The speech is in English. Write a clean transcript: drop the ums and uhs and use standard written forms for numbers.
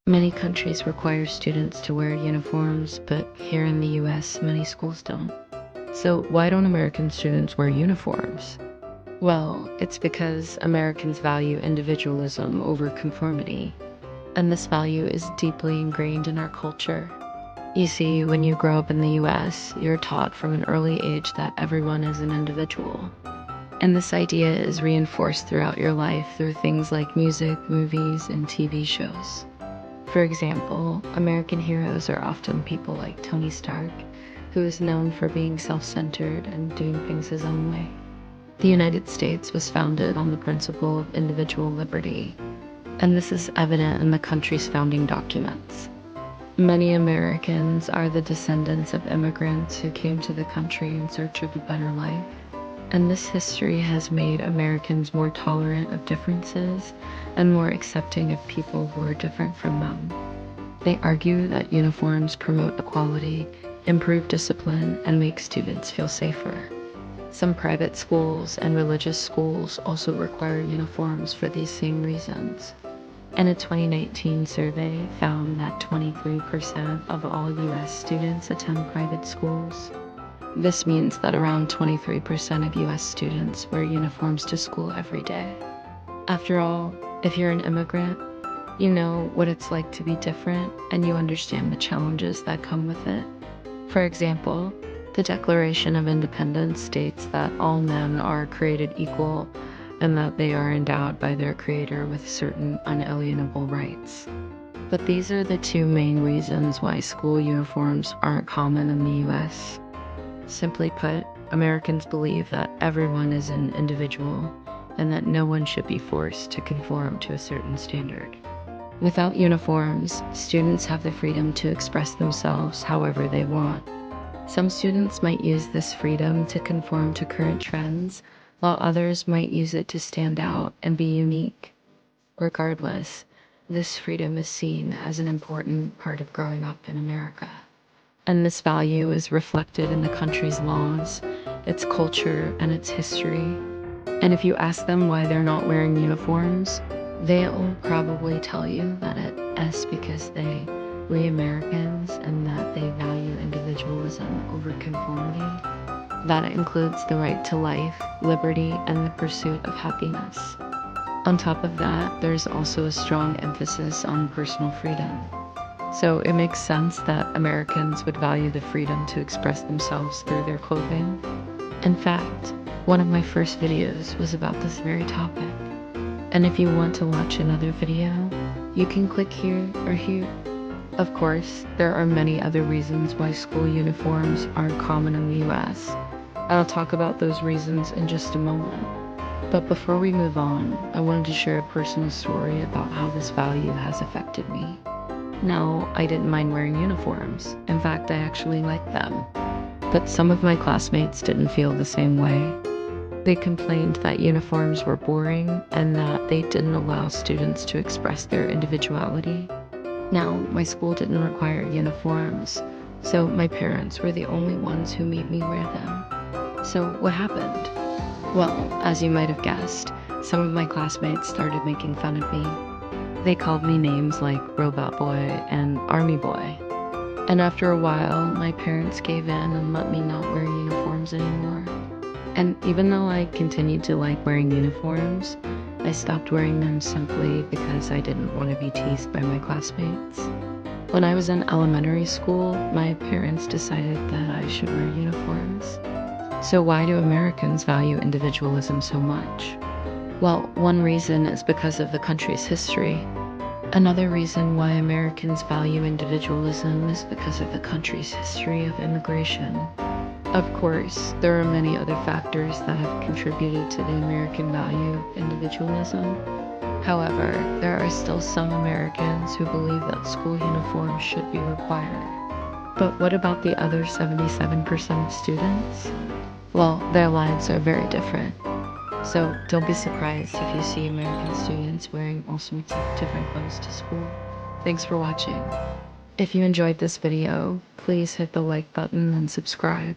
Many countries require students to wear uniforms, but here in the US, many schools don't. So why don't American students wear uniforms? Well, it's because Americans value individualism over conformity, and this value is deeply ingrained in our culture. You see, when you grow up in the US, you're taught from an early age that everyone is an individual. And this idea is reinforced throughout your life through things like music, movies, and TV shows. For example, American heroes are often people like Tony Stark, who is known for being self-centered and doing things his own way. The United States was founded on the principle of individual liberty, and this is evident in the country's founding documents. Many Americans are the descendants of immigrants who came to the country in search of a better life. And this history has made Americans more tolerant of differences and more accepting of people who are different from them. They argue that uniforms promote equality, improve discipline, and make students feel safer. Some private schools and religious schools also require uniforms for these same reasons. And a 2019 survey found that 23% of all US students attend private schools. This means that around 23% of US students wear uniforms to school every day. After all, if you're an immigrant, you know what it's like to be different and you understand the challenges that come with it. For example, the Declaration of Independence states that all men are created equal and that they are endowed by their creator with certain unalienable rights. But these are the two main reasons why school uniforms aren't common in the US. Simply put, Americans believe that everyone is an individual and that no one should be forced to conform to a certain standard. Without uniforms, students have the freedom to express themselves however they want. Some students might use this freedom to conform to current trends, while others might use it to stand out and be unique. Regardless, this freedom is seen as an important part of growing up in America. And this value is reflected in the country's laws, its culture, and its history. And if you ask them why they're not wearing uniforms, they'll probably tell you that it's because we Americans and that they value individualism over conformity. That includes the right to life, liberty, and the pursuit of happiness. On top of that, there's also a strong emphasis on personal freedom. So it makes sense that Americans would value the freedom to express themselves through their clothing. In fact, one of my first videos was about this very topic. And if you want to watch another video, you can click here or here. Of course, there are many other reasons why school uniforms aren't common in the US. I'll talk about those reasons in just a moment. But before we move on, I wanted to share a personal story about how this value has affected me. Now, I didn't mind wearing uniforms. In fact, I actually liked them. But some of my classmates didn't feel the same way. They complained that uniforms were boring and that they didn't allow students to express their individuality. Now, my school didn't require uniforms, so my parents were the only ones who made me wear them. So what happened? Well, as you might have guessed, some of my classmates started making fun of me. They called me names like Robot Boy and Army Boy. And after a while, my parents gave in and let me not wear uniforms anymore. And even though I continued to like wearing uniforms, I stopped wearing them simply because I didn't want to be teased by my classmates. When I was in elementary school, my parents decided that I should wear uniforms. So why do Americans value individualism so much? Well, one reason is because of the country's history. Another reason why Americans value individualism is because of the country's history of immigration. Of course, there are many other factors that have contributed to the American value of individualism. However, there are still some Americans who believe that school uniforms should be required. But what about the other 77% of students? Well, their lives are very different. So don't be surprised if you see American students wearing all sorts of different clothes to school. Thanks for watching. If you enjoyed this video, please hit the like button and subscribe.